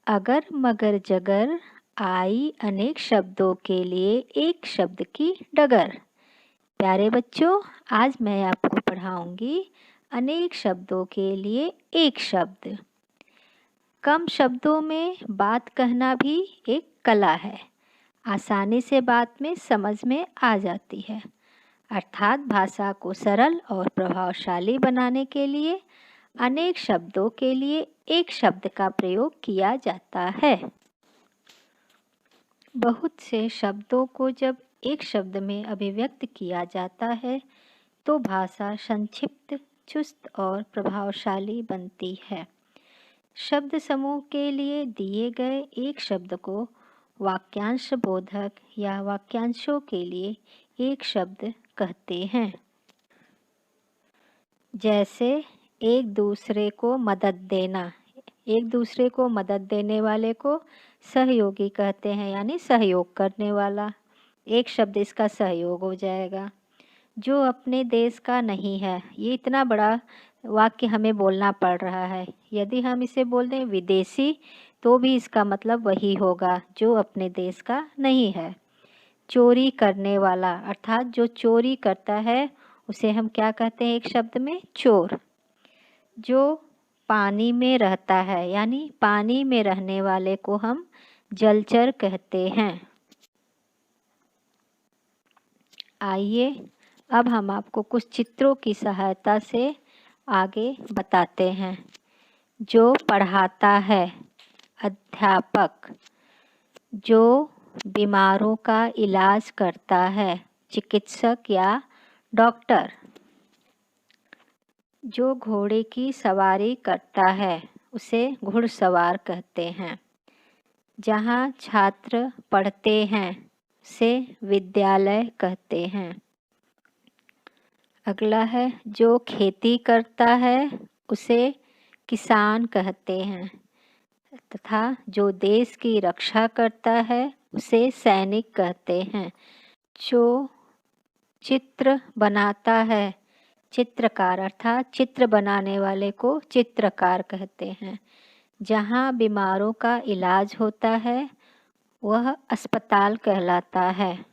अगर मगर जगर आई अनेक शब्दों के लिए एक शब्द की डगर। प्यारे बच्चों, आज मैं आपको पढ़ाऊंगी अनेक शब्दों के लिए एक शब्द। कम शब्दों में बात कहना भी एक कला है। आसानी से बात में समझ में आ जाती है। अर्थात भाषा को सरल और प्रभावशाली बनाने के लिए अनेक शब्दों के लिए एक शब्द का प्रयोग किया जाता है। बहुत से शब्दों को जब एक शब्द में अभिव्यक्त किया जाता है तो भाषा संक्षिप्त, चुस्त और प्रभावशाली बनती है। शब्द समूह के लिए दिए गए एक शब्द को वाक्यांश बोधक या वाक्यांशों के लिए एक शब्द कहते हैं। जैसे एक दूसरे को मदद देना। एक दूसरे को मदद देने वाले को सहयोगी कहते हैं, यानी सहयोग करने वाला। एक शब्द इसका सहयोग हो जाएगा। जो अपने देश का नहीं है, ये इतना बड़ा वाक्य हमें बोलना पड़ रहा है। यदि हम इसे बोल दें विदेशी तो भी इसका मतलब वही होगा, जो अपने देश का नहीं है। चोरी करने वाला, अर्थात जो चोरी करता है उसे हम क्या कहते हैं एक शब्द में? चोर। जो पानी में रहता है, यानी पानी में रहने वाले को हम जलचर कहते हैं। आइए अब हम आपको कुछ चित्रों की सहायता से आगे बताते हैं। जो पढ़ाता है, अध्यापक। जो बीमारों का इलाज करता है, चिकित्सक या डॉक्टर। जो घोड़े की सवारी करता है उसे घुड़सवार कहते हैं। जहाँ छात्र पढ़ते हैं उसे विद्यालय कहते हैं। अगला है जो खेती करता है उसे किसान कहते हैं, तथा जो देश की रक्षा करता है उसे सैनिक कहते हैं। जो चित्र बनाता है, चित्रकार, अर्थात चित्र बनाने वाले को चित्रकार कहते हैं। जहाँ बीमारों का इलाज होता है वह अस्पताल कहलाता है।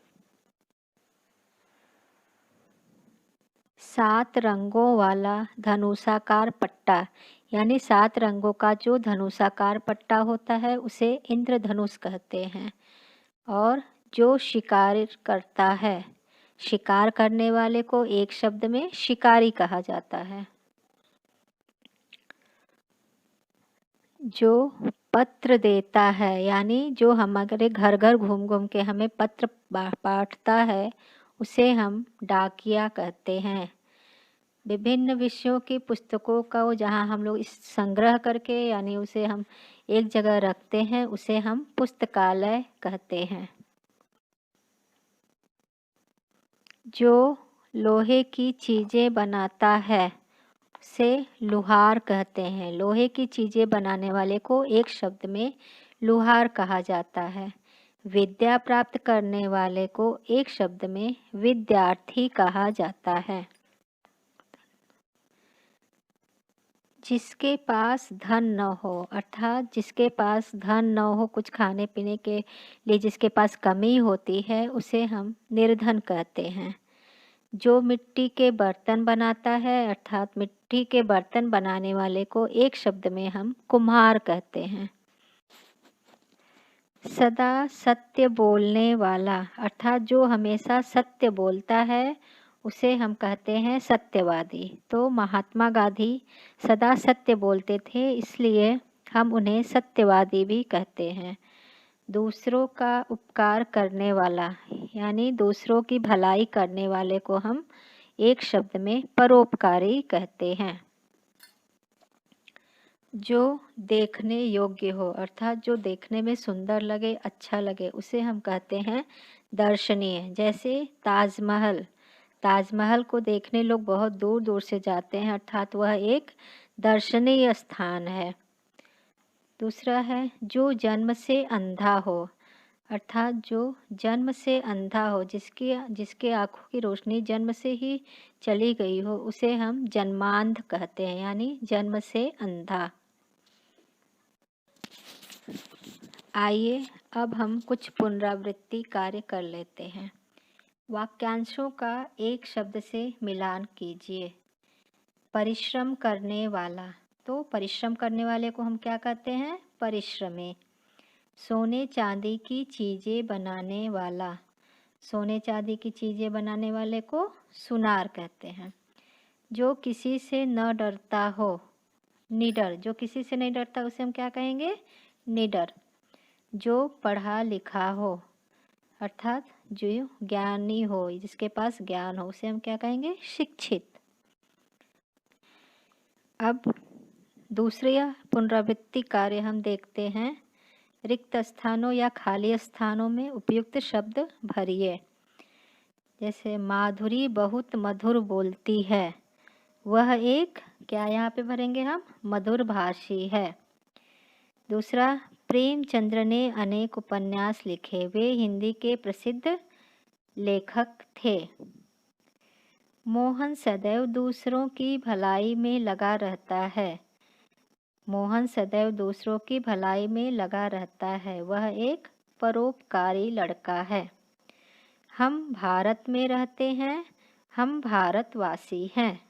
7 रंगों वाला धनुषाकार पट्टा, यानी 7 रंगों का जो धनुषाकार पट्टा होता है उसे इंद्रधनुष कहते हैं। और जो शिकार करता है, शिकार करने वाले को एक शब्द में शिकारी कहा जाता है। जो पत्र देता है, यानी जो हमारे घर घर घूम घूम के हमें पत्र बांटता है उसे हम डाकिया कहते हैं। विभिन्न विषयों की पुस्तकों का वो जहाँ हम लोग इस संग्रह करके, यानी उसे हम एक जगह रखते हैं, उसे हम पुस्तकालय कहते हैं। जो लोहे की चीज़ें बनाता है उसे लुहार कहते हैं। लोहे की चीज़ें बनाने वाले को एक शब्द में लुहार कहा जाता है। विद्या प्राप्त करने वाले को एक शब्द में विद्यार्थी कहा जाता है। जिसके पास धन न हो, अर्थात जिसके पास धन न हो, कुछ खाने पीने के लिए जिसके पास कमी होती है उसे हम निर्धन कहते हैं। जो मिट्टी के बर्तन बनाता है, अर्थात मिट्टी के बर्तन बनाने वाले को एक शब्द में हम कुम्हार कहते हैं। सदा सत्य बोलने वाला, अर्थात जो हमेशा सत्य बोलता है उसे हम कहते हैं सत्यवादी। तो महात्मा गांधी सदा सत्य बोलते थे, इसलिए हम उन्हें सत्यवादी भी कहते हैं। दूसरों का उपकार करने वाला, यानी दूसरों की भलाई करने वाले को हम एक शब्द में परोपकारी कहते हैं। जो देखने योग्य हो, अर्थात जो देखने में सुंदर लगे, अच्छा लगे, उसे हम कहते हैं दर्शनीय। जैसे ताजमहल, ताजमहल को देखने लोग बहुत दूर दूर से जाते हैं, अर्थात वह एक दर्शनीय स्थान है। दूसरा है जो जन्म से अंधा हो, अर्थात जो जन्म से अंधा हो, जिसके आँखों की रोशनी जन्म से ही चली गई हो, उसे हम जन्मांध कहते हैं, यानी जन्म से अंधा। आइए अब हम कुछ पुनरावृत्ति कार्य कर लेते हैं। वाक्यांशों का एक शब्द से मिलान कीजिए। परिश्रम करने वाला, तो परिश्रम करने वाले को हम क्या कहते हैं? परिश्रमी। सोने चांदी की चीज़ें बनाने वाला, सोने चांदी की चीज़ें बनाने वाले को सुनार कहते हैं। जो किसी से न डरता हो, निडर, जो किसी से नहीं डरता उसे हम क्या कहेंगे? निडर। जो पढ़ा लिखा हो, अर्थात जो ज्ञानी हो, जिसके पास ज्ञान हो, उसे हम क्या कहेंगे? शिक्षित। अब दूसरे पुनरावृत्ति कार्य हम देखते हैं। रिक्त स्थानों या खाली स्थानों में उपयुक्त शब्द भरिए। जैसे माधुरी बहुत मधुर बोलती है, वह एक, क्या यहाँ पे भरेंगे हम? मधुर भाषी है। दूसरा, प्रेमचंद्र ने अनेक उपन्यास लिखे, वे हिंदी के प्रसिद्ध लेखक थे। मोहन सदैव दूसरों की भलाई में लगा रहता है, मोहन सदैव दूसरों की भलाई में लगा रहता है, वह एक परोपकारी लड़का है। हम भारत में रहते हैं, हम भारतवासी हैं।